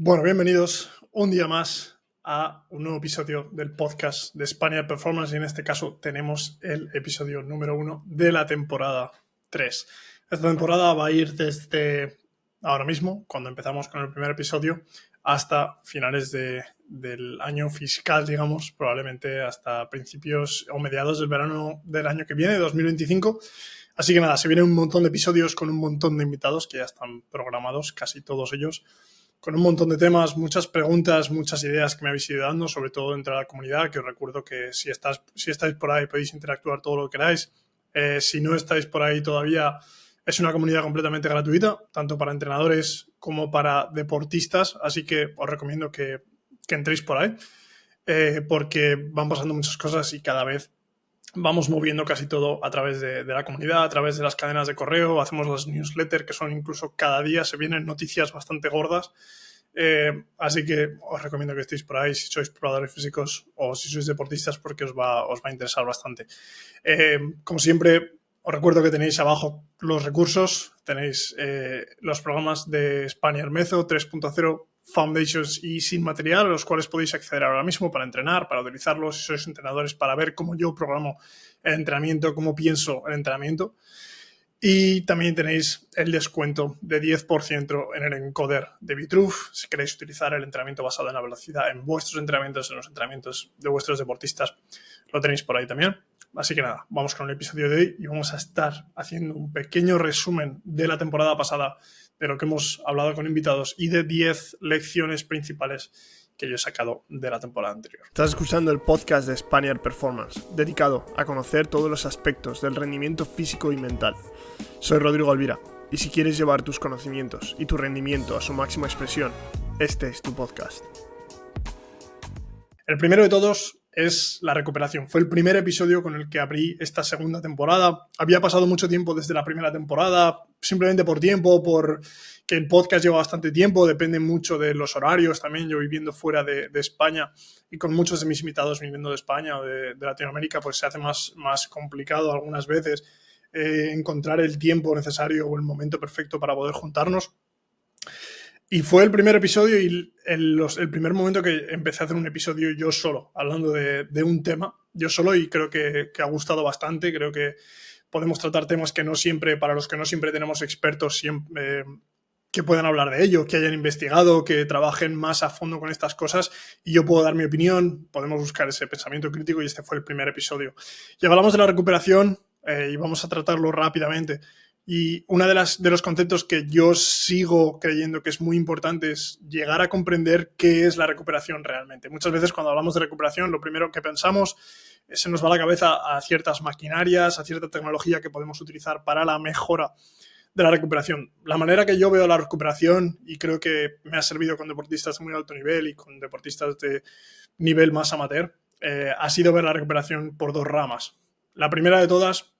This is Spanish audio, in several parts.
Bueno, bienvenidos un día más a un nuevo episodio del podcast de Spaniard Performance y en este caso tenemos el episodio número 1 de la temporada 3. Esta temporada va a ir desde ahora mismo, cuando empezamos con el primer episodio, hasta finales del año fiscal, digamos, probablemente hasta principios o mediados del verano del año que viene, 2025. Así que nada, se vienen un montón de episodios con un montón de invitados que ya están programados, casi todos ellos, con un montón de temas, muchas preguntas, muchas ideas que me habéis ido dando, sobre todo dentro de la comunidad, que os recuerdo que si estáis por ahí podéis interactuar todo lo que queráis. Si no estáis por ahí todavía, es una comunidad completamente gratuita, tanto para entrenadores como para deportistas, así que os recomiendo que entréis por ahí, porque van pasando muchas cosas y cada vez vamos moviendo casi todo a través de la comunidad, a través de las cadenas de correo, hacemos las newsletters que son incluso cada día, se vienen noticias bastante gordas, así que os recomiendo que estéis por ahí si sois probadores físicos o si sois deportistas porque os va a interesar bastante. Como siempre, os recuerdo que tenéis abajo los recursos, tenéis los programas de Spaniard Method 3.0, Foundations y sin material, a los cuales podéis acceder ahora mismo para entrenar, para utilizarlos si sois entrenadores, para ver cómo yo programo el entrenamiento, cómo pienso el entrenamiento. Y también tenéis el descuento de 10% en el encoder de Vitruve si queréis utilizar el entrenamiento basado en la velocidad en vuestros entrenamientos, en los entrenamientos de vuestros deportistas. Lo tenéis por ahí también. Así que nada, vamos con el episodio de hoy y vamos a estar haciendo un pequeño resumen de la temporada pasada, de lo que hemos hablado con invitados y de 10 lecciones principales que yo he sacado de la temporada anterior. Estás escuchando el podcast de Spaniard Performance, dedicado a conocer todos los aspectos del rendimiento físico y mental. Soy Rodrigo Alvira, y si quieres llevar tus conocimientos y tu rendimiento a su máxima expresión, este es tu podcast. El primero de todos es la recuperación. Fue el primer episodio con el que abrí esta segunda temporada. Había pasado mucho tiempo desde la primera temporada, simplemente por tiempo, por que el podcast lleva bastante tiempo, depende mucho de los horarios también. Yo viviendo fuera de España y con muchos de mis invitados viviendo de España o de Latinoamérica, pues se hace más complicado algunas veces encontrar el tiempo necesario o el momento perfecto para poder juntarnos. Y fue el primer episodio y el primer momento que empecé a hacer un episodio yo solo, hablando de un tema, yo solo, y creo que ha gustado bastante. Creo que podemos tratar temas que no siempre, para los que no siempre tenemos expertos que puedan hablar de ello, que hayan investigado, que trabajen más a fondo con estas cosas, y yo puedo dar mi opinión, podemos buscar ese pensamiento crítico, y este fue el primer episodio. Y hablamos de la recuperación y vamos a tratarlo rápidamente. Y uno de los conceptos que yo sigo creyendo que es muy importante es llegar a comprender qué es la recuperación realmente. Muchas veces cuando hablamos de recuperación, lo primero que pensamos se nos va a la cabeza a ciertas maquinarias, a cierta tecnología que podemos utilizar para la mejora de la recuperación. La manera que yo veo la recuperación, y creo que me ha servido con deportistas de muy alto nivel y con deportistas de nivel más amateur, ha sido ver la recuperación por dos ramas. La primera de todas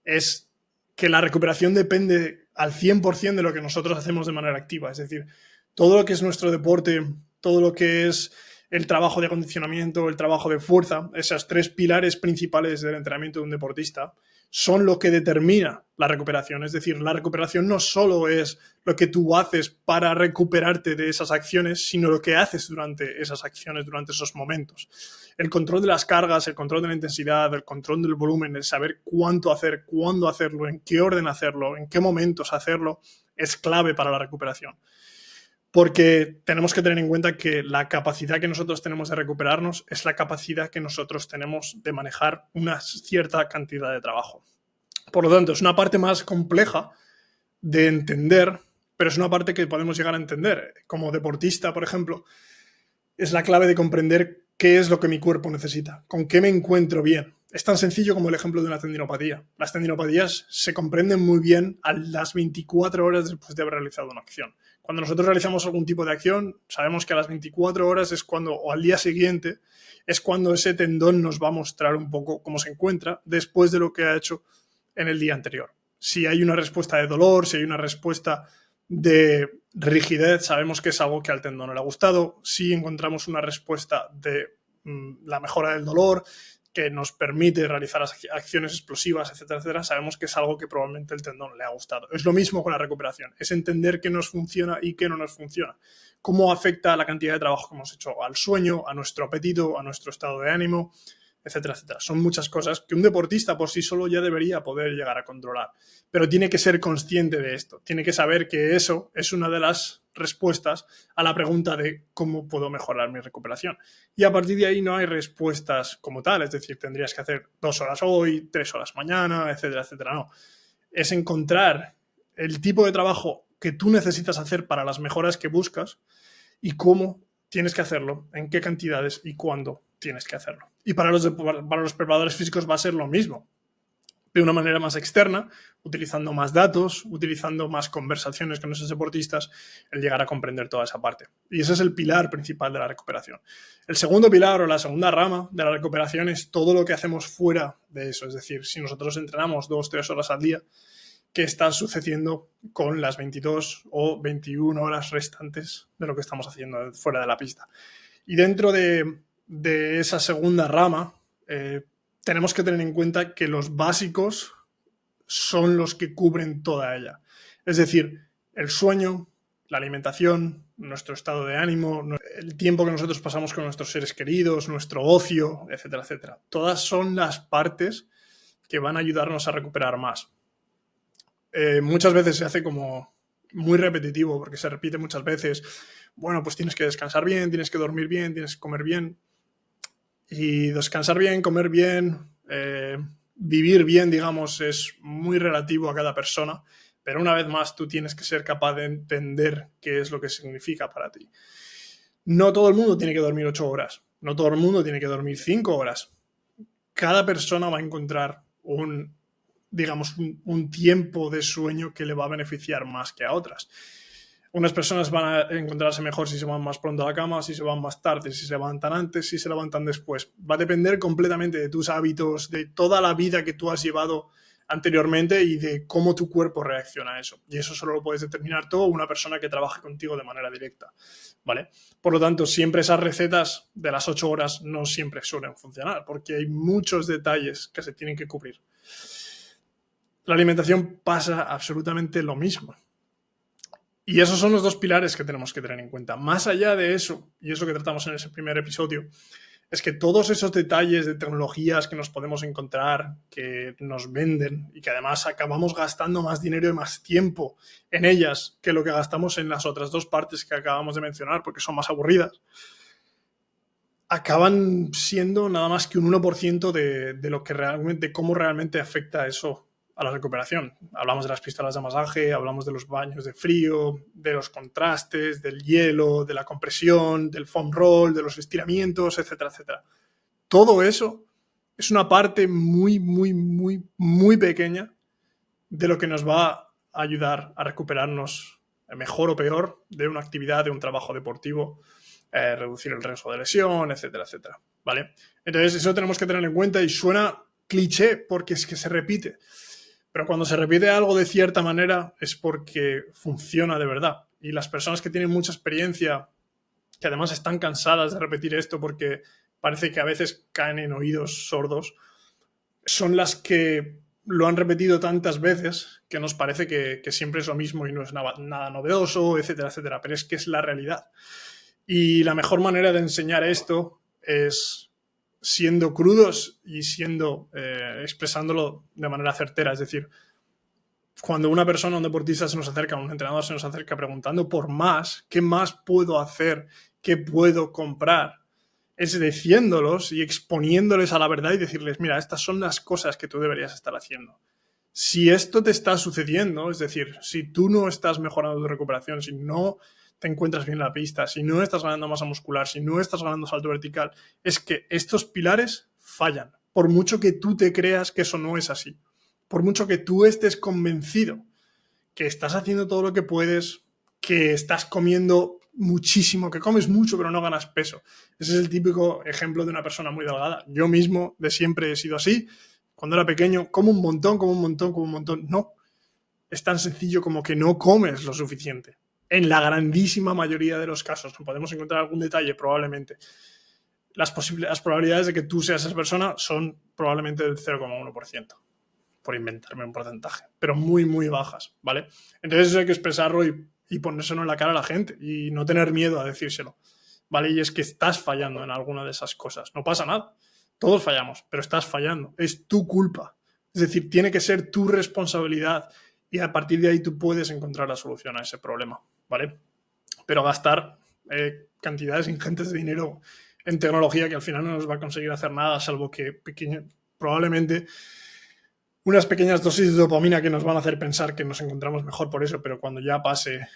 es que la recuperación depende al 100% de lo que nosotros hacemos de manera activa. Es decir, todo lo que es nuestro deporte, todo lo que es el trabajo de acondicionamiento, el trabajo de fuerza, esos tres pilares principales del entrenamiento de un deportista, son lo que determina la recuperación. Es decir, la recuperación no solo es lo que tú haces para recuperarte de esas acciones, sino lo que haces durante esas acciones, durante esos momentos. El control de las cargas, el control de la intensidad, el control del volumen, el saber cuánto hacer, cuándo hacerlo, en qué orden hacerlo, en qué momentos hacerlo, es clave para la recuperación. Porque tenemos que tener en cuenta que la capacidad que nosotros tenemos de recuperarnos es la capacidad que nosotros tenemos de manejar una cierta cantidad de trabajo. Por lo tanto, es una parte más compleja de entender, pero es una parte que podemos llegar a entender. Como deportista, por ejemplo, es la clave de comprender qué es lo que mi cuerpo necesita, con qué me encuentro bien. Es tan sencillo como el ejemplo de una tendinopatía. Las tendinopatías se comprenden muy bien a las 24 horas después de haber realizado una acción. Cuando nosotros realizamos algún tipo de acción, sabemos que a las 24 horas es cuando, o al día siguiente, es cuando ese tendón nos va a mostrar un poco cómo se encuentra después de lo que ha hecho en el día anterior. Si hay una respuesta de dolor, si hay una respuesta de rigidez, sabemos que es algo que al tendón no le ha gustado. Si encontramos una respuesta de la mejora del dolor, que nos permite realizar acciones explosivas, etcétera, etcétera, sabemos que es algo que probablemente el tendón le ha gustado. Es lo mismo con la recuperación, es entender qué nos funciona y qué no nos funciona. Cómo afecta la cantidad de trabajo que hemos hecho al sueño, a nuestro apetito, a nuestro estado de ánimo, etcétera, etcétera. Son muchas cosas que un deportista por sí solo ya debería poder llegar a controlar, pero tiene que ser consciente de esto, tiene que saber que eso es una de las respuestas a la pregunta de cómo puedo mejorar mi recuperación. Y a partir de ahí no hay respuestas como tal, es decir, tendrías que hacer 2 horas hoy, 3 horas mañana, etcétera, etcétera. No, es encontrar el tipo de trabajo que tú necesitas hacer para las mejoras que buscas y cómo tienes que hacerlo, en qué cantidades y cuándo tienes que hacerlo. Y para los preparadores físicos va a ser lo mismo, de una manera más externa, utilizando más datos, utilizando más conversaciones con esos deportistas, el llegar a comprender toda esa parte. Y ese es el pilar principal de la recuperación. El segundo pilar o la segunda rama de la recuperación es todo lo que hacemos fuera de eso. Es decir, si nosotros entrenamos 2-3 horas al día, ¿qué está sucediendo con las 22 o 21 horas restantes de lo que estamos haciendo fuera de la pista? Y dentro de esa segunda rama, tenemos que tener en cuenta que los básicos son los que cubren toda ella. Es decir, el sueño, la alimentación, nuestro estado de ánimo, el tiempo que nosotros pasamos con nuestros seres queridos, nuestro ocio, etcétera, etcétera. Todas son las partes que van a ayudarnos a recuperar más. Muchas veces se hace como muy repetitivo porque se repite muchas veces. Bueno, pues tienes que descansar bien, tienes que dormir bien, tienes que comer bien. Y descansar bien, comer bien, vivir bien, digamos, es muy relativo a cada persona, pero una vez más tú tienes que ser capaz de entender qué es lo que significa para ti. No todo el mundo tiene que dormir 8 horas, no todo el mundo tiene que dormir 5 horas. Cada persona va a encontrar un tiempo de sueño que le va a beneficiar más que a otras. Unas personas van a encontrarse mejor si se van más pronto a la cama, si se van más tarde, si se levantan antes, si se levantan después. Va a depender completamente de tus hábitos, de toda la vida que tú has llevado anteriormente y de cómo tu cuerpo reacciona a eso. Y eso solo lo puedes determinar tú o una persona que trabaje contigo de manera directa, ¿vale? Por lo tanto, siempre esas recetas de las 8 horas no siempre suelen funcionar porque hay muchos detalles que se tienen que cubrir. La alimentación pasa absolutamente lo mismo. Y esos son los dos pilares que tenemos que tener en cuenta. Más allá de eso, y eso que tratamos en ese primer episodio, es que todos esos detalles de tecnologías que nos podemos encontrar, que nos venden y que además acabamos gastando más dinero y más tiempo en ellas que lo que gastamos en las otras dos partes que acabamos de mencionar porque son más aburridas, acaban siendo nada más que un 1% de lo que realmente, de cómo realmente afecta eso a la recuperación. Hablamos de las pistolas de masaje, hablamos de los baños de frío, de los contrastes, del hielo, de la compresión, del foam roll, de los estiramientos, etcétera, etcétera. Todo eso es una parte muy, muy, muy, muy pequeña de lo que nos va a ayudar a recuperarnos mejor o peor de una actividad, de un trabajo deportivo, reducir el riesgo de lesión, etcétera, etcétera, ¿vale? Entonces eso tenemos que tener en cuenta y suena cliché porque es que se repite. Pero cuando se repite algo de cierta manera es porque funciona de verdad. Y las personas que tienen mucha experiencia, que además están cansadas de repetir esto porque parece que a veces caen en oídos sordos, son las que lo han repetido tantas veces que nos parece que siempre es lo mismo y no es nada novedoso, etcétera, etcétera. Pero es que es la realidad. Y la mejor manera de enseñar esto es siendo crudos y expresándolo de manera certera. Es decir, cuando una persona, un deportista se nos acerca, un entrenador se nos acerca preguntando por más, ¿qué más puedo hacer? ¿Qué puedo comprar? Es diciéndolos y exponiéndoles a la verdad y decirles, mira, estas son las cosas que tú deberías estar haciendo. Si esto te está sucediendo, es decir, si tú no estás mejorando tu recuperación, si no te encuentras bien en la pista, si no estás ganando masa muscular, si no estás ganando salto vertical, es que estos pilares fallan. Por mucho que tú te creas que eso no es así, por mucho que tú estés convencido que estás haciendo todo lo que puedes, que estás comiendo muchísimo, que comes mucho pero no ganas peso. Ese es el típico ejemplo de una persona muy delgada. Yo mismo de siempre he sido así. Cuando era pequeño, como un montón. No, es tan sencillo como que no comes lo suficiente. En la grandísima mayoría de los casos, podemos encontrar algún detalle probablemente, las probabilidades de que tú seas esa persona son probablemente del 0,1%, por inventarme un porcentaje, pero muy, muy bajas, ¿vale? Entonces eso hay que expresarlo y ponérselo en la cara a la gente y no tener miedo a decírselo, ¿vale? Y es que estás fallando en alguna de esas cosas. No pasa nada. Todos fallamos, pero estás fallando. Es tu culpa. Es decir, tiene que ser tu responsabilidad y a partir de ahí tú puedes encontrar la solución a ese problema, ¿vale? Pero gastar cantidades ingentes de dinero en tecnología que al final no nos va a conseguir hacer nada, salvo que probablemente unas pequeñas dosis de dopamina que nos van a hacer pensar que nos encontramos mejor por eso, pero cuando ya pase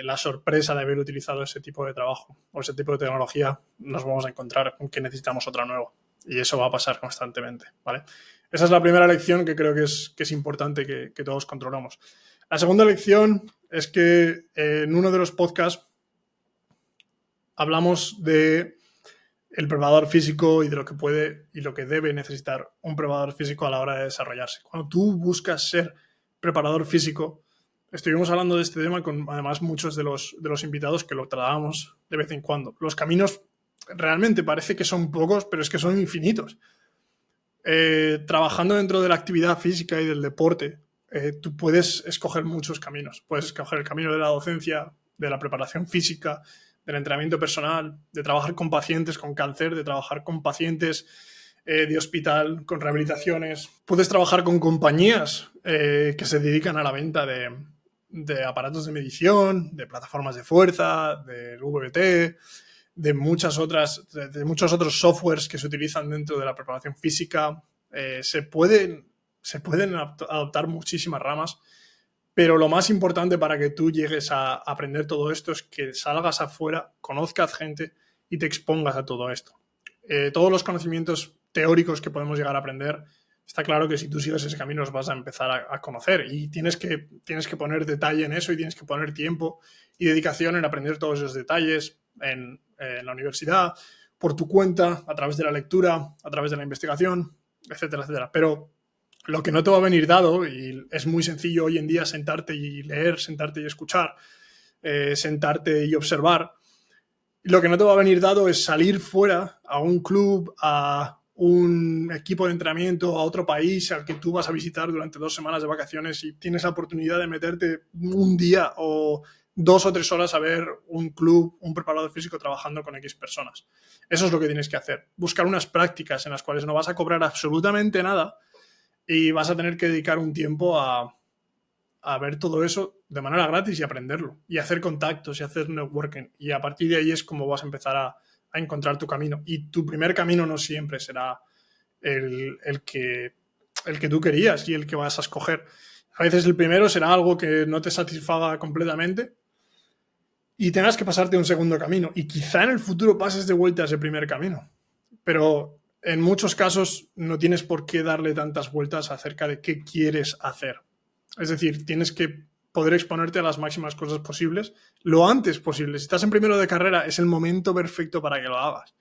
la sorpresa de haber utilizado ese tipo de trabajo o ese tipo de tecnología, nos vamos a encontrar con que necesitamos otra nueva. Y eso va a pasar constantemente, ¿vale? Esa es la primera lección que creo que es importante que todos controlamos. La segunda lección es que en uno de los podcasts hablamos de el preparador físico y de lo que puede y lo que debe necesitar un preparador físico a la hora de desarrollarse. Cuando tú buscas ser preparador físico, estuvimos hablando de este tema con además muchos de los invitados que lo tratábamos de vez en cuando. Los caminos realmente parece que son pocos, pero es que son infinitos. Trabajando dentro de la actividad física y del deporte, tú puedes escoger muchos caminos. Puedes escoger el camino de la docencia, de la preparación física, del entrenamiento personal, de trabajar con pacientes con cáncer, de trabajar con pacientes de hospital, con rehabilitaciones. Puedes trabajar con compañías que se dedican a la venta de aparatos de medición, de plataformas de fuerza, del VBT, de muchos otros softwares que se utilizan dentro de la preparación física. Se pueden adoptar muchísimas ramas, pero lo más importante para que tú llegues a aprender todo esto es que salgas afuera, conozcas gente y te expongas a todo esto. Todos los conocimientos teóricos que podemos llegar a aprender, está claro que si tú sigues ese camino los vas a empezar a conocer y tienes que poner detalle en eso y tienes que poner tiempo y dedicación en aprender todos esos detalles en la universidad, por tu cuenta, a través de la lectura, a través de la investigación, etcétera, etcétera. Pero lo que no te va a venir dado, y es muy sencillo hoy en día sentarte y leer, sentarte y escuchar, sentarte y observar, lo que no te va a venir dado es salir fuera a un club, a un equipo de entrenamiento, a otro país al que tú vas a visitar durante 2 semanas de vacaciones y tienes la oportunidad de meterte un día o 2 o 3 horas a ver un club, un preparador físico trabajando con X personas. Eso es lo que tienes que hacer. Buscar unas prácticas en las cuales no vas a cobrar absolutamente nada y vas a tener que dedicar un tiempo a ver todo eso de manera gratis y aprenderlo. Y hacer contactos y hacer networking. Y a partir de ahí es como vas a empezar a encontrar tu camino. Y tu primer camino no siempre será el que tú querías y el que vas a escoger. A veces el primero será algo que no te satisfaga completamente y tengas que pasarte a un segundo camino. Y quizá en el futuro pases de vuelta a ese primer camino. Pero en muchos casos no tienes por qué darle tantas vueltas acerca de qué quieres hacer. Es decir, tienes que poder exponerte a las máximas cosas posibles lo antes posible. Si estás en primero de carrera, es el momento perfecto para que lo hagas.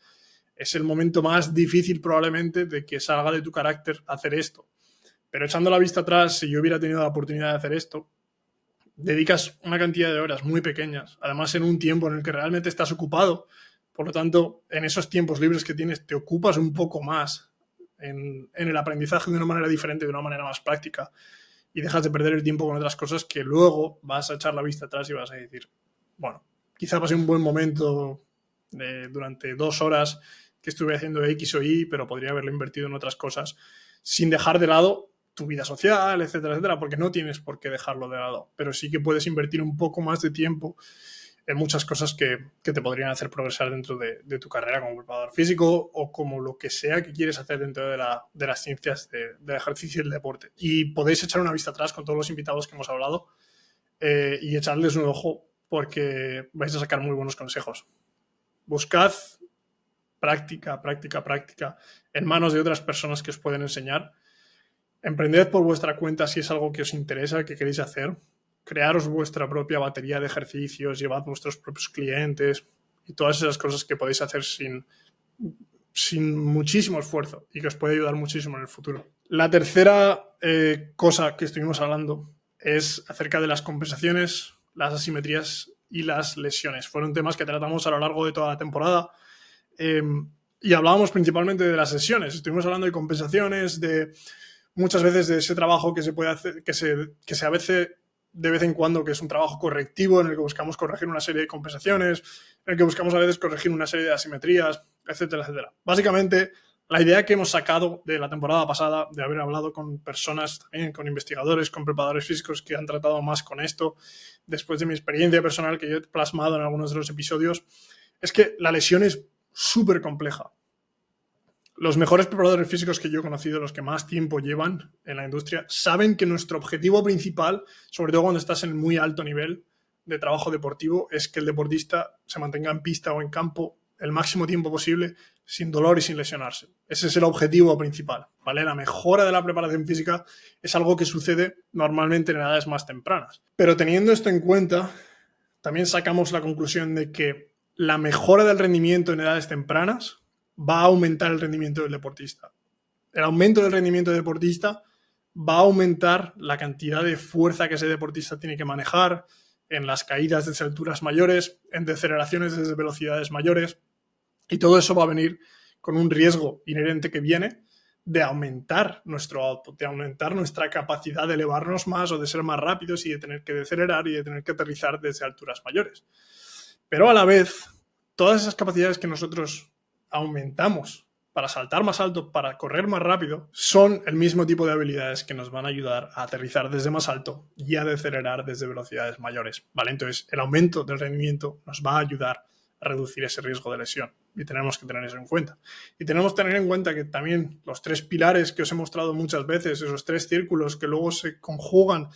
Es el momento más difícil probablemente de que salga de tu carácter hacer esto. Pero echando la vista atrás, si yo hubiera tenido la oportunidad de hacer esto, dedicas una cantidad de horas muy pequeñas, además en un tiempo en el que realmente estás ocupado. Por lo tanto, en esos tiempos libres que tienes, te ocupas un poco más en el aprendizaje de una manera diferente, de una manera más práctica, y dejas de perder el tiempo con otras cosas que luego vas a echar la vista atrás y vas a decir, bueno, quizá pasé un buen momento durante 2 horas que estuve haciendo X o Y, pero podría haberlo invertido en otras cosas sin dejar de lado tu vida social, etcétera, etcétera, porque no tienes por qué dejarlo de lado, pero sí que puedes invertir un poco más de tiempo en muchas cosas que te podrían hacer progresar dentro de tu carrera como preparador físico o como lo que sea que quieres hacer dentro de las ciencias del ejercicio y el deporte. Y podéis echar una vista atrás con todos los invitados que hemos hablado y echarles un ojo porque vais a sacar muy buenos consejos. Buscad práctica en manos de otras personas que os pueden enseñar. Emprended por vuestra cuenta si es algo que os interesa, que queréis hacer. Crearos vuestra propia batería de ejercicios, llevad vuestros propios clientes y todas esas cosas que podéis hacer sin muchísimo esfuerzo y que os puede ayudar muchísimo en el futuro. La tercera cosa que estuvimos hablando es acerca de las compensaciones, las asimetrías y las lesiones. Fueron temas que tratamos a lo largo de toda la temporada Y hablábamos principalmente de las sesiones. Estuvimos hablando de compensaciones, de muchas veces de ese trabajo que se puede hacer, que se a veces de vez en cuando, que es un trabajo correctivo en el que buscamos corregir una serie de compensaciones, en el que buscamos a veces corregir una serie de asimetrías, etcétera, etcétera. Básicamente, la idea que hemos sacado de la temporada pasada, de haber hablado con personas, también con investigadores, con preparadores físicos que han tratado más con esto, después de mi experiencia personal que yo he plasmado en algunos de los episodios, es que la lesión es súper compleja. Los mejores preparadores físicos que yo he conocido, los que más tiempo llevan en la industria, saben que nuestro objetivo principal, sobre todo cuando estás en muy alto nivel de trabajo deportivo, es que el deportista se mantenga en pista o en campo el máximo tiempo posible sin dolor y sin lesionarse. Ese es el objetivo principal, ¿vale? La mejora de la preparación física es algo que sucede normalmente en edades más tempranas. Pero teniendo esto en cuenta, también sacamos la conclusión de que la mejora del rendimiento en edades tempranas va a aumentar el rendimiento del deportista. El aumento del rendimiento del deportista va a aumentar la cantidad de fuerza que ese deportista tiene que manejar en las caídas desde alturas mayores, en deceleraciones desde velocidades mayores, y todo eso va a venir con un riesgo inherente que viene de aumentar nuestro output, de aumentar nuestra capacidad de elevarnos más o de ser más rápidos y de tener que decelerar y de tener que aterrizar desde alturas mayores. Pero a la vez, todas esas capacidades que nosotros aumentamos para saltar más alto, para correr más rápido, son el mismo tipo de habilidades que nos van a ayudar a aterrizar desde más alto y a decelerar desde velocidades mayores, ¿vale? Entonces, el aumento del rendimiento nos va a ayudar a reducir ese riesgo de lesión y tenemos que tener eso en cuenta. Y tenemos que tener en cuenta que también los 3 pilares que os he mostrado muchas veces, esos 3 círculos que luego se conjugan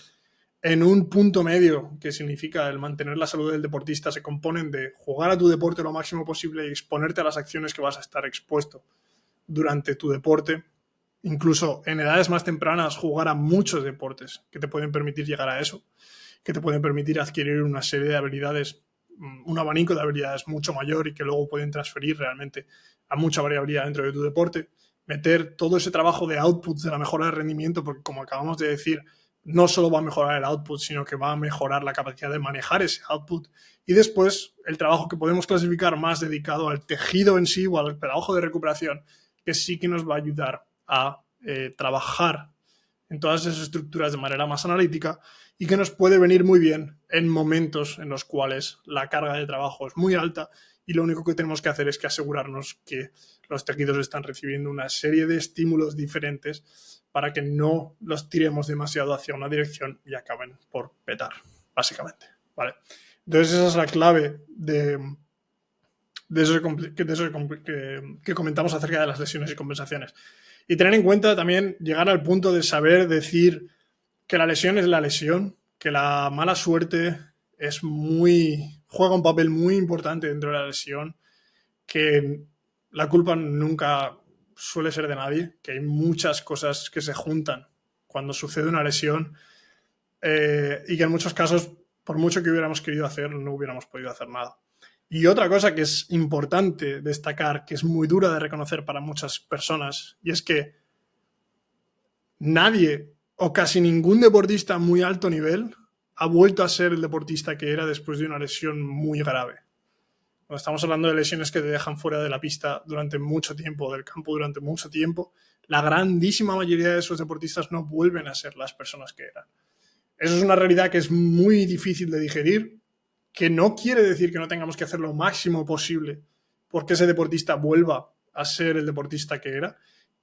en un punto medio, que significa el mantener la salud del deportista, se componen de jugar a tu deporte lo máximo posible y exponerte a las acciones que vas a estar expuesto durante tu deporte. Incluso en edades más tempranas jugar a muchos deportes que te pueden permitir llegar a eso, que te pueden permitir adquirir una serie de habilidades, un abanico de habilidades mucho mayor y que luego pueden transferir realmente a mucha variabilidad dentro de tu deporte. Meter todo ese trabajo de outputs, de la mejora de rendimiento, porque como acabamos de decir, no solo va a mejorar el output, sino que va a mejorar la capacidad de manejar ese output. Y después, el trabajo que podemos clasificar más dedicado al tejido en sí o al trabajo de recuperación, que sí que nos va a ayudar a trabajar en todas esas estructuras de manera más analítica y que nos puede venir muy bien en momentos en los cuales la carga de trabajo es muy alta y lo único que tenemos que hacer es que asegurarnos que los tejidos están recibiendo una serie de estímulos diferentes para que no los tiremos demasiado hacia una dirección y acaben por petar, básicamente, ¿vale? Entonces esa es la clave de eso que comentamos acerca de las lesiones y compensaciones. Y tener en cuenta también llegar al punto de saber decir que la lesión es la lesión, que la mala suerte juega un papel muy importante dentro de la lesión, que la culpa nunca suele ser de nadie, que hay muchas cosas que se juntan cuando sucede una lesión y que en muchos casos, por mucho que hubiéramos querido hacer, no hubiéramos podido hacer nada. Y otra cosa que es importante destacar, que es muy dura de reconocer para muchas personas, y es que nadie o casi ningún deportista a muy alto nivel ha vuelto a ser el deportista que era después de una lesión muy grave. Cuando estamos hablando de lesiones que te dejan fuera de la pista durante mucho tiempo, del campo durante mucho tiempo, la grandísima mayoría de esos deportistas no vuelven a ser las personas que eran. Eso es una realidad que es muy difícil de digerir, que no quiere decir que no tengamos que hacer lo máximo posible porque ese deportista vuelva a ser el deportista que era,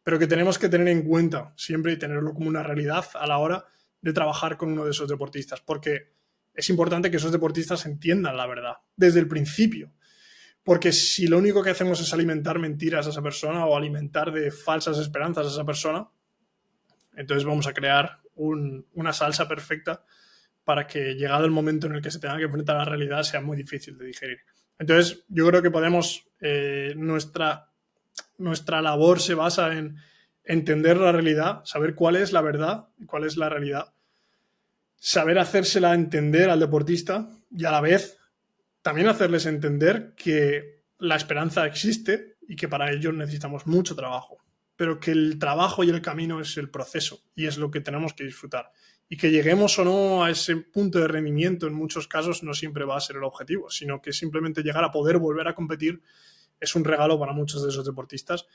pero que tenemos que tener en cuenta siempre y tenerlo como una realidad a la hora de trabajar con uno de esos deportistas, porque es importante que esos deportistas entiendan la verdad desde el principio, porque si lo único que hacemos es alimentar mentiras a esa persona o alimentar de falsas esperanzas a esa persona, entonces vamos a crear una salsa perfecta para que llegado el momento en el que se tenga que enfrentar a la realidad sea muy difícil de digerir. Entonces yo creo que podemos, nuestra labor se basa en entender la realidad, saber cuál es la verdad y cuál es la realidad, saber hacérsela entender al deportista y a la vez también hacerles entender que la esperanza existe y que para ello necesitamos mucho trabajo, pero que el trabajo y el camino es el proceso y es lo que tenemos que disfrutar. Y que lleguemos o no a ese punto de rendimiento en muchos casos no siempre va a ser el objetivo, sino que simplemente llegar a poder volver a competir es un regalo para muchos de esos deportistas,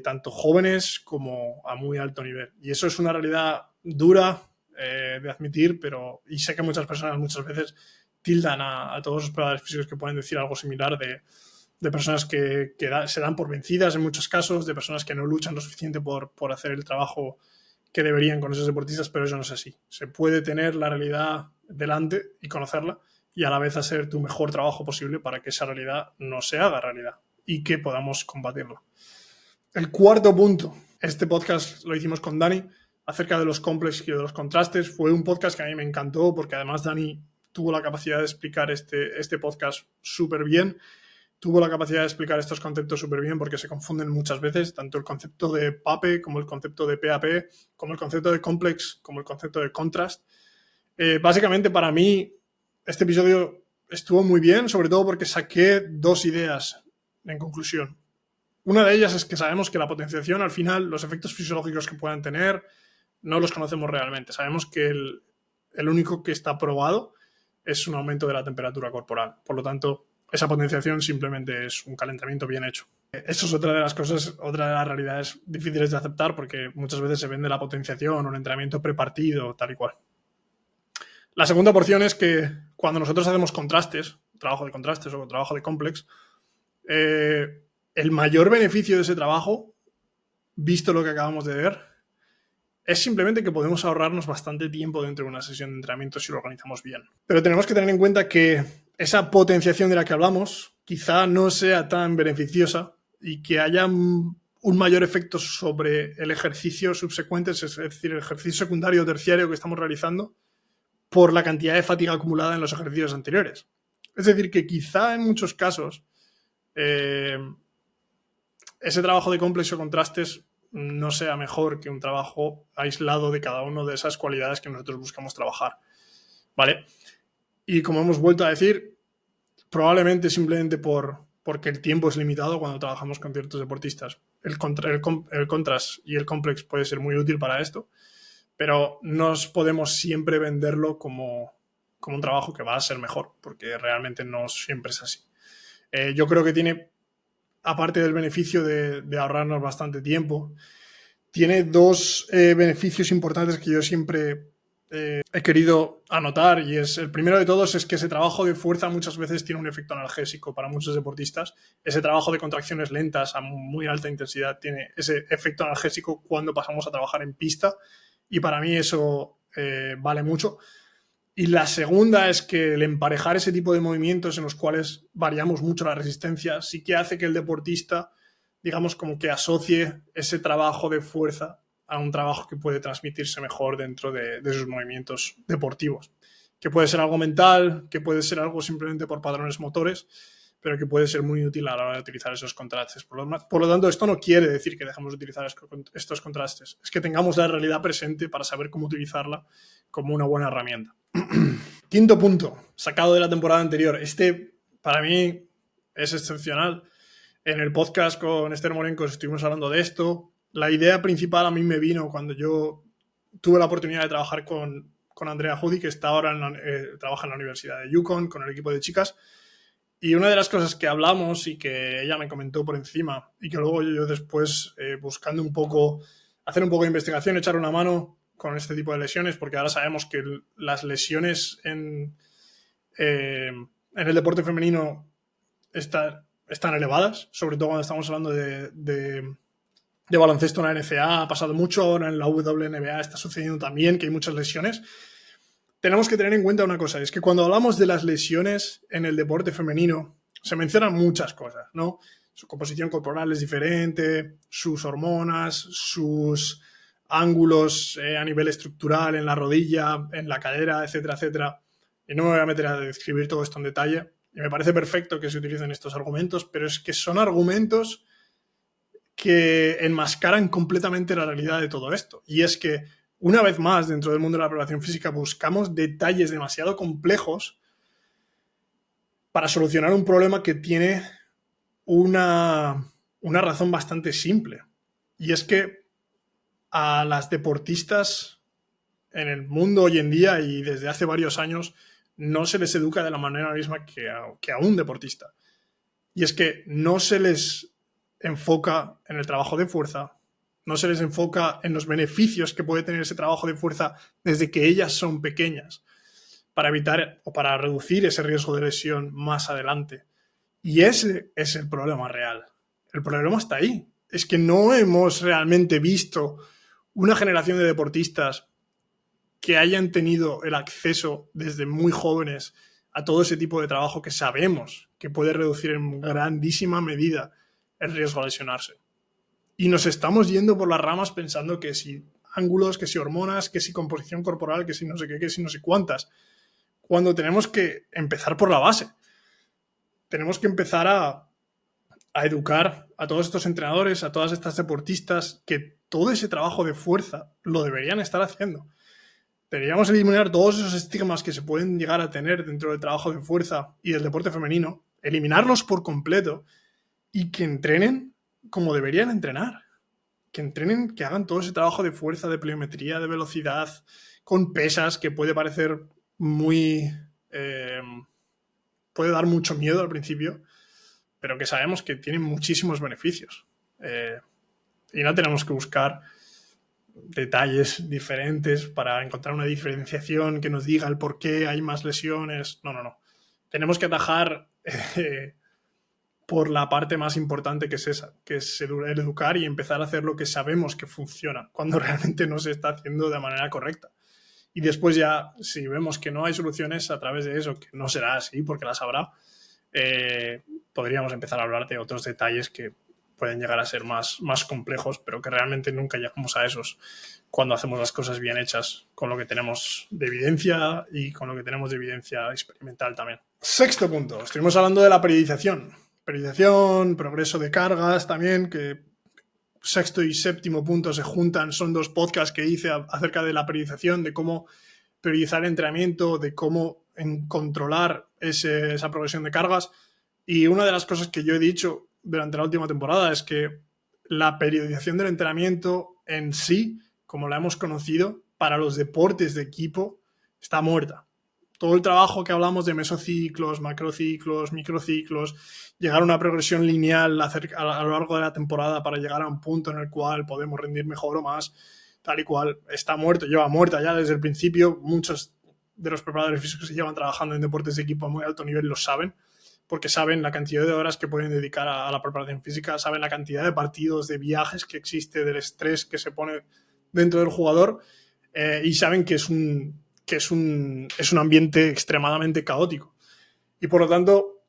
tanto jóvenes como a muy alto nivel. Y eso es una realidad dura de admitir, y sé que muchas personas muchas veces tildan a todos los preparadores físicos que pueden decir algo similar de personas que se dan por vencidas en muchos casos, de personas que no luchan lo suficiente por hacer el trabajo que deberían con esos deportistas, pero eso no es así. Se puede tener la realidad delante y conocerla y a la vez hacer tu mejor trabajo posible para que esa realidad no se haga realidad y que podamos combatirla. El cuarto punto, este podcast lo hicimos con Dani acerca de los complexes y de los contrastes. Fue un podcast que a mí me encantó porque además Dani tuvo la capacidad de explicar este podcast súper bien. Tuvo la capacidad de explicar estos conceptos súper bien porque se confunden muchas veces, tanto el concepto de PAPE como el concepto de PAP, como el concepto de complex, como el concepto de contrast. Básicamente para mí este episodio estuvo muy bien, sobre todo porque saqué dos ideas en conclusión. Una de ellas es que sabemos que la potenciación, al final, los efectos fisiológicos que puedan tener, no los conocemos realmente. Sabemos que el único que está probado es un aumento de la temperatura corporal. Por lo tanto, esa potenciación simplemente es un calentamiento bien hecho. Eso es otra de las cosas, otra de las realidades difíciles de aceptar porque muchas veces se vende la potenciación o el entrenamiento prepartido, tal y cual. La segunda porción es que cuando nosotros hacemos contrastes, trabajo de contrastes o trabajo de complex, el mayor beneficio de ese trabajo, visto lo que acabamos de ver, es simplemente que podemos ahorrarnos bastante tiempo dentro de una sesión de entrenamiento si lo organizamos bien. Pero tenemos que tener en cuenta que esa potenciación de la que hablamos quizá no sea tan beneficiosa y que haya un mayor efecto sobre el ejercicio subsecuente, es decir, el ejercicio secundario o terciario que estamos realizando por la cantidad de fatiga acumulada en los ejercicios anteriores. Es decir, que quizá en muchos casos ese trabajo de complex o contrastes no sea mejor que un trabajo aislado de cada una de esas cualidades que nosotros buscamos trabajar, ¿vale? Y como hemos vuelto a decir, probablemente simplemente porque el tiempo es limitado cuando trabajamos con ciertos deportistas. El contrast y el complex puede ser muy útil para esto, pero no podemos siempre venderlo como un trabajo que va a ser mejor, porque realmente no siempre es así. Yo creo que tiene, aparte del beneficio de ahorrarnos bastante tiempo, tiene dos beneficios importantes que yo siempre he querido anotar, y el primero de todos es que ese trabajo de fuerza muchas veces tiene un efecto analgésico para muchos deportistas. Ese trabajo de contracciones lentas a muy alta intensidad tiene ese efecto analgésico cuando pasamos a trabajar en pista, y para mí eso vale mucho. Y la segunda es que el emparejar ese tipo de movimientos en los cuales variamos mucho la resistencia sí que hace que el deportista, digamos, como que asocie ese trabajo de fuerza a un trabajo que puede transmitirse mejor dentro de sus movimientos deportivos. Que puede ser algo mental, que puede ser algo simplemente por patrones motores, pero que puede ser muy útil a la hora de utilizar esos contrastes. Por lo tanto, esto no quiere decir que dejemos de utilizar estos contrastes. Es que tengamos la realidad presente para saber cómo utilizarla como una buena herramienta. Quinto punto, sacado de la temporada anterior. Este, para mí, es excepcional. En el podcast con Esther Morenco estuvimos hablando de esto. La idea principal a mí me vino cuando yo tuve la oportunidad de trabajar con Andrea Judy, que está ahora trabaja en la Universidad de Yukon con el equipo de chicas. Y una de las cosas que hablamos y que ella me comentó por encima y que luego yo después, buscando hacer un poco de investigación, echar una mano con este tipo de lesiones, porque ahora sabemos que las lesiones en el deporte femenino están elevadas, sobre todo cuando estamos hablando de baloncesto en la NCAA. Ha pasado mucho, ahora en la WNBA está sucediendo también que hay muchas lesiones. Tenemos que tener en cuenta una cosa, es que cuando hablamos de las lesiones en el deporte femenino, se mencionan muchas cosas, ¿no? Su composición corporal es diferente, sus hormonas, sus ángulos a nivel estructural en la rodilla, en la cadera, etcétera, etcétera. Y no me voy a meter a describir todo esto en detalle. Y me parece perfecto que se utilicen estos argumentos, pero es que son argumentos que enmascaran completamente la realidad de todo esto. Y es que, una vez más, dentro del mundo de la preparación física, buscamos detalles demasiado complejos para solucionar un problema que tiene una razón bastante simple. Y es que a las deportistas en el mundo hoy en día y desde hace varios años no se les educa de la manera misma que a un deportista. Y es que no se les enfoca en el trabajo de fuerza, no se les enfoca en los beneficios que puede tener ese trabajo de fuerza desde que ellas son pequeñas, para evitar o para reducir ese riesgo de lesión más adelante. Y ese es el problema real. El problema está ahí. Es que no hemos realmente visto una generación de deportistas que hayan tenido el acceso desde muy jóvenes a todo ese tipo de trabajo que sabemos que puede reducir en grandísima medida el riesgo de lesionarse. Y nos estamos yendo por las ramas pensando que si ángulos, que si hormonas, que si composición corporal, que si no sé qué, que si no sé cuántas, cuando tenemos que empezar por la base. Tenemos que empezar a educar a todos estos entrenadores, a todas estas deportistas, que todo ese trabajo de fuerza lo deberían estar haciendo. Deberíamos eliminar todos esos estigmas que se pueden llegar a tener dentro del trabajo de fuerza y del deporte femenino, eliminarlos por completo y que entrenen como deberían entrenar. Que entrenen, que hagan todo ese trabajo de fuerza, de pliometría, de velocidad, con pesas, que puede parecer muy... puede dar mucho miedo al principio, pero que sabemos que tienen muchísimos beneficios. Y no tenemos que buscar detalles diferentes para encontrar una diferenciación que nos diga el por qué hay más lesiones. No. Tenemos que atajar por la parte más importante, que es esa, que es el educar y empezar a hacer lo que sabemos que funciona, cuando realmente no se está haciendo de manera correcta. Y después ya, si vemos que no hay soluciones a través de eso, que no será así porque las habrá, podríamos empezar a hablar de otros detalles que pueden llegar a ser más complejos, pero que realmente nunca llegamos a esos cuando hacemos las cosas bien hechas, con lo que tenemos de evidencia y con lo que tenemos de evidencia experimental también. Sexto punto, estuvimos hablando de la periodización. Periodización, progreso de cargas también, que sexto y séptimo punto se juntan, son dos podcasts que hice acerca de la periodización, de cómo periodizar el entrenamiento, de cómo controlar esa progresión de cargas. Y una de las cosas que yo he dicho durante la última temporada es que la periodización del entrenamiento en sí, como la hemos conocido, para los deportes de equipo, está muerta. Todo el trabajo que hablamos de mesociclos, macrociclos, microciclos, llegar a una progresión lineal a lo largo de la temporada para llegar a un punto en el cual podemos rendir mejor o más, tal y cual, está muerto, lleva muerta ya desde el principio. Muchos de los preparadores físicos que llevan trabajando en deportes de equipo a muy alto nivel lo saben, porque saben la cantidad de horas que pueden dedicar a la preparación física, saben la cantidad de partidos, de viajes que existe, del estrés que se pone dentro del jugador, y saben que es un ambiente extremadamente caótico. Y por lo tanto,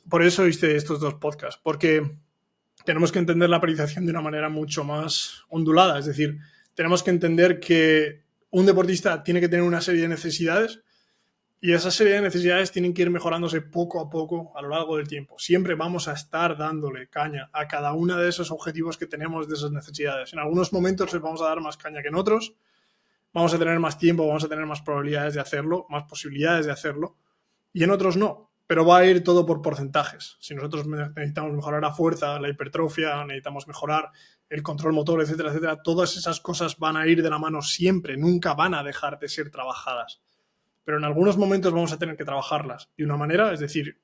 por eso hice estos dos podcasts, porque tenemos que entender la periodización de una manera mucho más ondulada. Es decir, tenemos que entender que un deportista tiene que tener una serie de necesidades y esa serie de necesidades tienen que ir mejorándose poco a poco a lo largo del tiempo. Siempre vamos a estar dándole caña a cada uno de esos objetivos que tenemos, de esas necesidades. En algunos momentos les vamos a dar más caña que en otros. Vamos a tener más tiempo, vamos a tener más probabilidades de hacerlo, más posibilidades de hacerlo, y en otros no, pero va a ir todo por porcentajes. Si nosotros necesitamos mejorar la fuerza, la hipertrofia, necesitamos mejorar el control motor, etcétera, etcétera, todas esas cosas van a ir de la mano siempre, nunca van a dejar de ser trabajadas. Pero en algunos momentos vamos a tener que trabajarlas de una manera, es decir,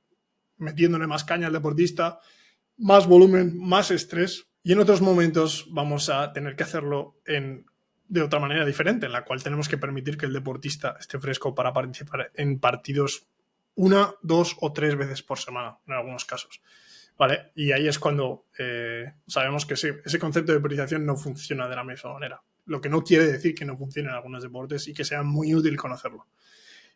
metiéndole más caña al deportista, más volumen, más estrés, y en otros momentos vamos a tener que hacerlo de otra manera diferente, en la cual tenemos que permitir que el deportista esté fresco para participar en partidos 1, 2 o 3 veces por semana, en algunos casos. ¿Vale? Y ahí es cuando sabemos que ese concepto de periodización no funciona de la misma manera. Lo que no quiere decir que no funcione en algunos deportes y que sea muy útil conocerlo.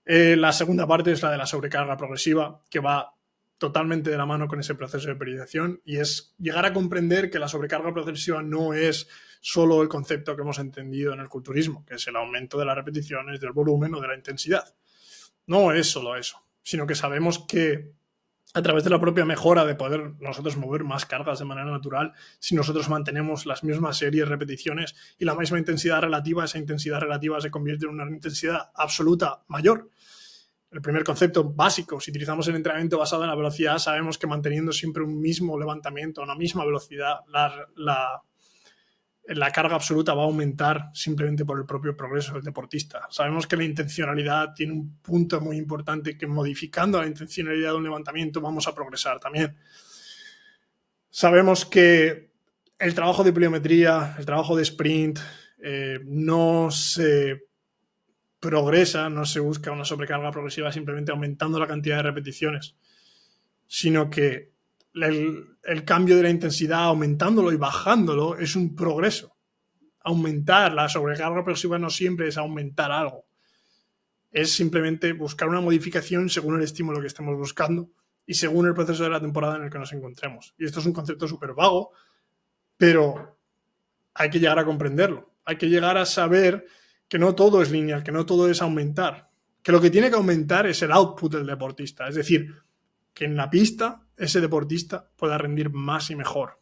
La segunda parte es la de la sobrecarga progresiva, que va totalmente de la mano con ese proceso de periodización, y es llegar a comprender que la sobrecarga progresiva no es solo el concepto que hemos entendido en el culturismo, que es el aumento de las repeticiones, del volumen o de la intensidad. No es solo eso, sino que sabemos que a través de la propia mejora de poder nosotros mover más cargas de manera natural, si nosotros mantenemos las mismas series, repeticiones y la misma intensidad relativa, esa intensidad relativa se convierte en una intensidad absoluta mayor. El primer concepto básico, si utilizamos el entrenamiento basado en la velocidad, sabemos que manteniendo siempre un mismo levantamiento, una misma velocidad, la carga absoluta va a aumentar simplemente por el propio progreso del deportista. Sabemos que la intencionalidad tiene un punto muy importante, que modificando la intencionalidad de un levantamiento vamos a progresar también. Sabemos que el trabajo de pliometría, el trabajo de sprint, no se progresa, no se busca una sobrecarga progresiva simplemente aumentando la cantidad de repeticiones, sino que el cambio de la intensidad, aumentándolo y bajándolo, es un progreso. Aumentar la sobrecarga progresiva no siempre es aumentar algo. Es simplemente buscar una modificación según el estímulo que estemos buscando y según el proceso de la temporada en el que nos encontremos. Y esto es un concepto súper vago, pero hay que llegar a comprenderlo. Hay que llegar a saber que no todo es lineal, que no todo es aumentar. Que lo que tiene que aumentar es el output del deportista. Es decir, que en la pista ese deportista pueda rendir más y mejor.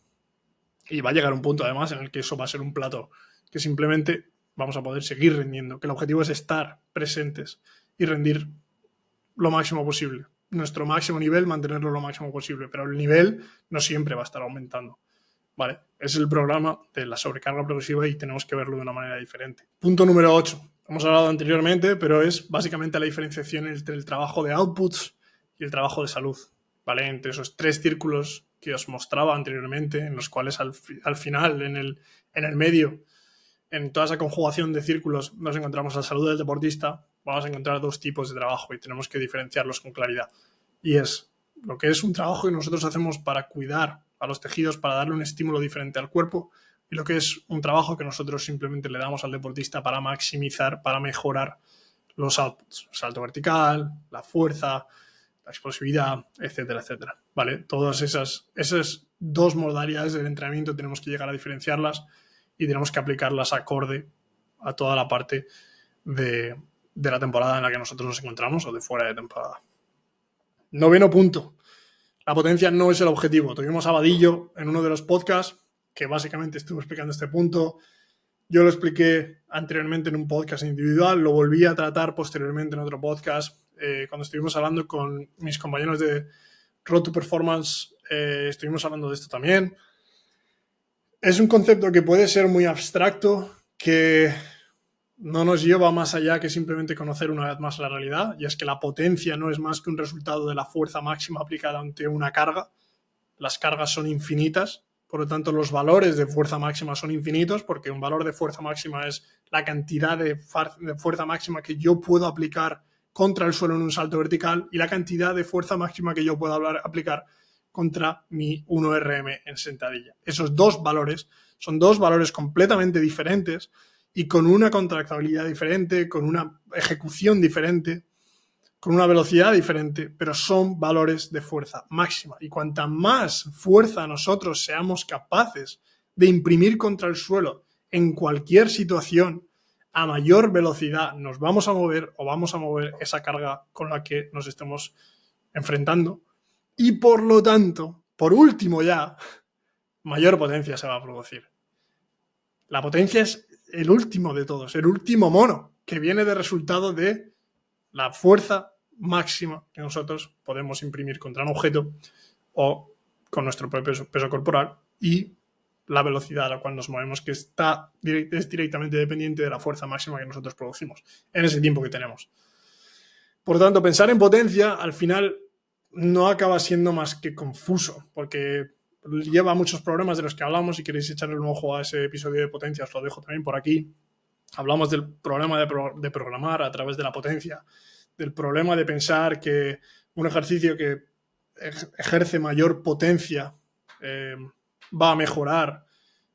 Y va a llegar un punto, además, en el que eso va a ser un plató, que simplemente vamos a poder seguir rendiendo, que el objetivo es estar presentes y rendir lo máximo posible. Nuestro máximo nivel, mantenerlo lo máximo posible, pero el nivel no siempre va a estar aumentando. Vale, es el programa de la sobrecarga progresiva y tenemos que verlo de una manera diferente. Punto número 8. Hemos hablado anteriormente, pero es básicamente la diferenciación entre el trabajo de outputs y el trabajo de salud. ¿Vale? Entre esos 3 círculos que os mostraba anteriormente, en los cuales al final, en el medio, en toda esa conjugación de círculos, nos encontramos la salud del deportista, vamos a encontrar 2 tipos de trabajo y tenemos que diferenciarlos con claridad. Y es lo que es un trabajo que nosotros hacemos para cuidar a los tejidos, para darle un estímulo diferente al cuerpo, y lo que es un trabajo que nosotros simplemente le damos al deportista para maximizar, para mejorar los outputs, el salto vertical, la fuerza, la explosividad, etcétera, etcétera. ¿Vale? Todas esas 2 modalidades del entrenamiento tenemos que llegar a diferenciarlas y tenemos que aplicarlas acorde a toda la parte de la temporada en la que nosotros nos encontramos o de fuera de temporada. 9º punto. La potencia no es el objetivo. Tuvimos a Vadillo en uno de los podcasts que básicamente estuvo explicando este punto. Yo lo expliqué anteriormente en un podcast individual, lo volví a tratar posteriormente en otro podcast. Cuando estuvimos hablando con mis compañeros de Road to Performance, estuvimos hablando de esto también. Es un concepto que puede ser muy abstracto, que no nos lleva más allá que simplemente conocer una vez más la realidad, y es que la potencia no es más que un resultado de la fuerza máxima aplicada ante una carga. Las cargas son infinitas, por lo tanto los valores de fuerza máxima son infinitos, porque un valor de fuerza máxima es la cantidad de fuerza máxima que yo puedo aplicar contra el suelo en un salto vertical y la cantidad de fuerza máxima que yo puedo aplicar contra mi 1RM en sentadilla. Esos 2 valores son 2 valores completamente diferentes y con una contractabilidad diferente, con una ejecución diferente, con una velocidad diferente, pero son valores de fuerza máxima. Y cuanta más fuerza nosotros seamos capaces de imprimir contra el suelo en cualquier situación, a mayor velocidad nos vamos a mover o vamos a mover esa carga con la que nos estemos enfrentando. Y por lo tanto, por último ya, mayor potencia se va a producir. La potencia es el último de todos, el último mono, que viene de resultado de la fuerza máxima que nosotros podemos imprimir contra un objeto o con nuestro propio peso corporal y la velocidad a la cual nos movemos, que es directamente dependiente de la fuerza máxima que nosotros producimos en ese tiempo que tenemos. Por lo tanto, pensar en potencia al final no acaba siendo más que confuso, porque lleva muchos problemas de los que hablamos. Si queréis echarle un ojo a ese episodio de potencia, os lo dejo también por aquí. Hablamos del problema de programar a través de la potencia, del problema de pensar que un ejercicio que ejerce mayor potencia va a mejorar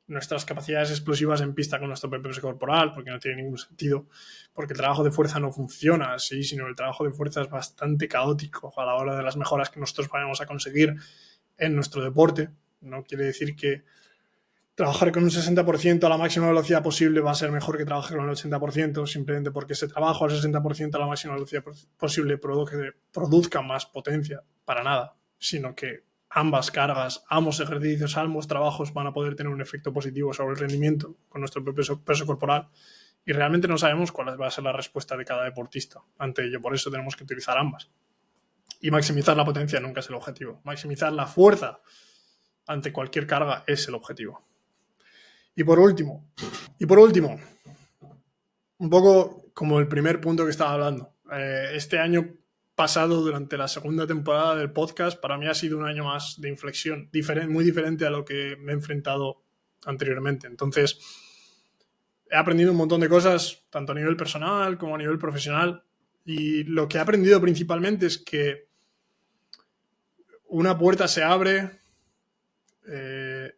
nuestras capacidades explosivas en pista con nuestro propio peso corporal, porque no tiene ningún sentido, porque el trabajo de fuerza no funciona así, sino el trabajo de fuerza es bastante caótico a la hora de las mejoras que nosotros vayamos a conseguir en nuestro deporte. No quiere decir que trabajar con un 60% a la máxima velocidad posible va a ser mejor que trabajar con el 80%, simplemente porque ese trabajo al 60% a la máxima velocidad posible produzca más potencia, para nada, sino que ambas cargas, ambos ejercicios, ambos trabajos van a poder tener un efecto positivo sobre el rendimiento con nuestro propio peso corporal, y realmente no sabemos cuál va a ser la respuesta de cada deportista ante ello. Por eso tenemos que utilizar ambas. Y maximizar la potencia nunca es el objetivo. Maximizar la fuerza ante cualquier carga es el objetivo. Y por último, un poco como el primer punto que estaba hablando. Este año pasado durante la segunda temporada del podcast para mí ha sido un año más de inflexión, muy diferente a lo que me he enfrentado anteriormente. Entonces, he aprendido un montón de cosas, tanto a nivel personal como a nivel profesional, y lo que he aprendido principalmente es que una puerta se abre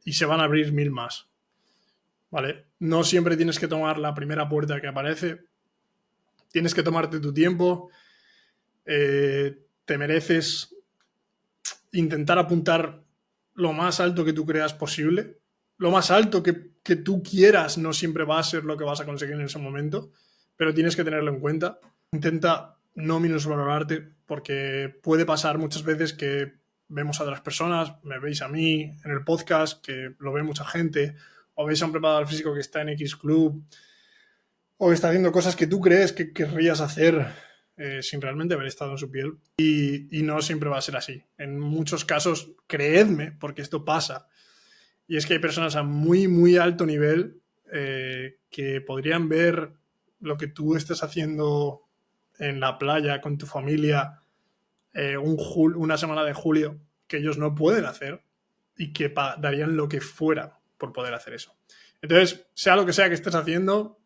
y se van a abrir 1000 más. ¿Vale? No siempre tienes que tomar la primera puerta que aparece, tienes que tomarte tu tiempo. Te mereces intentar apuntar lo más alto que tú creas posible. Lo más alto que tú quieras no siempre va a ser lo que vas a conseguir en ese momento, pero tienes que tenerlo en cuenta. Intenta no minusvalorarte, porque puede pasar muchas veces que vemos a otras personas, me veis a mí en el podcast, que lo ve mucha gente, o veis a un preparador físico que está en X club, o que está haciendo cosas que tú crees que querrías hacer sin realmente haber estado en su piel. Y no siempre va a ser así. En muchos casos, creedme, porque esto pasa, y es que hay personas a muy, muy alto nivel que podrían ver lo que tú estés haciendo en la playa con tu familia una semana de julio, que ellos no pueden hacer y que darían lo que fuera por poder hacer eso. Entonces, sea lo que sea que estés haciendo,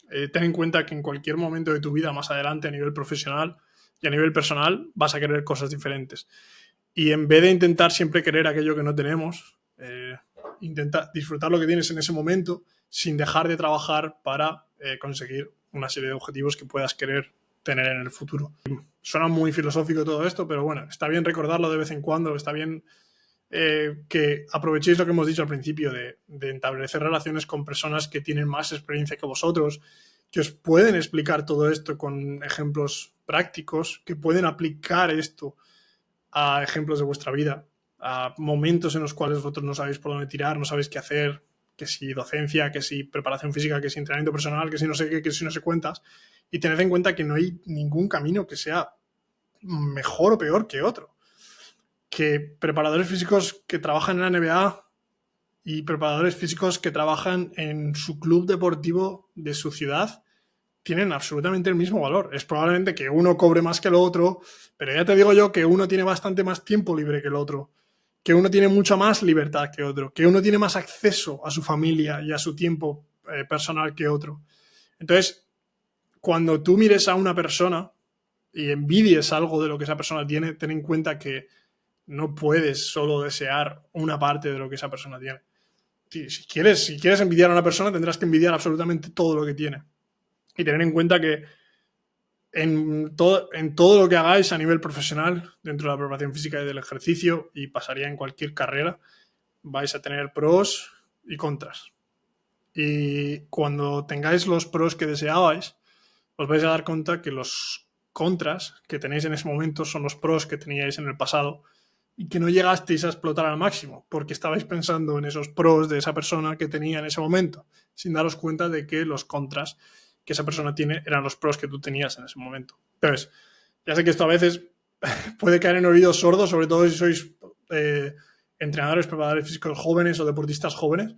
ten en cuenta que en cualquier momento de tu vida más adelante a nivel profesional y a nivel personal vas a querer cosas diferentes. Y en vez de intentar siempre querer aquello que no tenemos, intenta disfrutar lo que tienes en ese momento sin dejar de trabajar para conseguir una serie de objetivos que puedas querer tener en el futuro. Suena muy filosófico todo esto, pero bueno, está bien recordarlo de vez en cuando, está bien que aprovechéis lo que hemos dicho al principio de establecer relaciones con personas que tienen más experiencia que vosotros, que os pueden explicar todo esto con ejemplos prácticos, que pueden aplicar esto a ejemplos de vuestra vida, a momentos en los cuales vosotros no sabéis por dónde tirar, no sabéis qué hacer, que si docencia, que si preparación física, que si entrenamiento personal, que si no sé qué, que si no sé cuántas. Y tened en cuenta que no hay ningún camino que sea mejor o peor que otro. Que preparadores físicos que trabajan en la NBA y preparadores físicos que trabajan en su club deportivo de su ciudad tienen absolutamente el mismo valor. Es probablemente que uno cobre más que el otro, pero ya te digo yo que uno tiene bastante más tiempo libre que el otro, que uno tiene mucha más libertad que otro, que uno tiene más acceso a su familia y a su tiempo personal que otro. Entonces, cuando tú mires a una persona y envidies algo de lo que esa persona tiene, ten en cuenta que no puedes solo desear una parte de lo que esa persona tiene. Si quieres envidiar a una persona, tendrás que envidiar absolutamente todo lo que tiene. Y tener en cuenta que en todo lo que hagáis a nivel profesional, dentro de la preparación física y del ejercicio, y pasaría en cualquier carrera, vais a tener pros y contras. Y cuando tengáis los pros que deseabais, os vais a dar cuenta que los contras que tenéis en ese momento son los pros que teníais en el pasado y que no llegasteis a explotar al máximo porque estabais pensando en esos pros de esa persona que tenía en ese momento, sin daros cuenta de que los contras que esa persona tiene eran los pros que tú tenías en ese momento. Entonces, ya sé que esto a veces puede caer en oídos sordos, sobre todo si sois entrenadores, preparadores físicos jóvenes o deportistas jóvenes,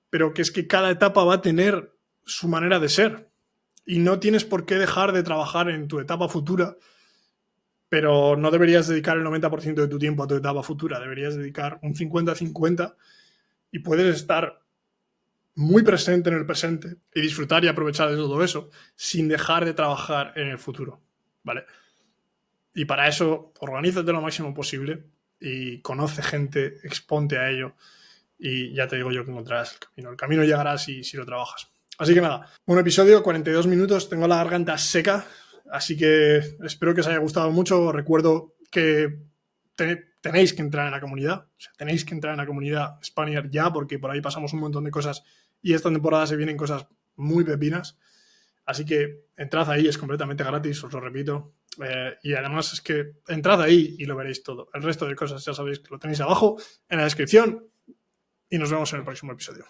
pero que es que cada etapa va a tener su manera de ser y no tienes por qué dejar de trabajar en tu etapa futura, pero no deberías dedicar el 90% de tu tiempo a tu etapa futura, deberías dedicar un 50-50 y puedes estar muy presente en el presente y disfrutar y aprovechar de todo eso sin dejar de trabajar en el futuro, ¿vale? Y para eso, organízate lo máximo posible y conoce gente, exponte a ello y ya te digo yo que encontrarás el camino. El camino llegará si lo trabajas. Así que nada, un episodio, 42 minutos, tengo la garganta seca, así que espero que os haya gustado mucho. Recuerdo que tenéis que entrar en la comunidad, o sea, tenéis que entrar en la comunidad Spaniard ya, porque por ahí pasamos un montón de cosas y esta temporada se vienen cosas muy pepinas, así que entrad ahí, es completamente gratis, os lo repito, y además es que entrad ahí y lo veréis todo. El resto de cosas ya sabéis que lo tenéis abajo en la descripción y nos vemos en el próximo episodio.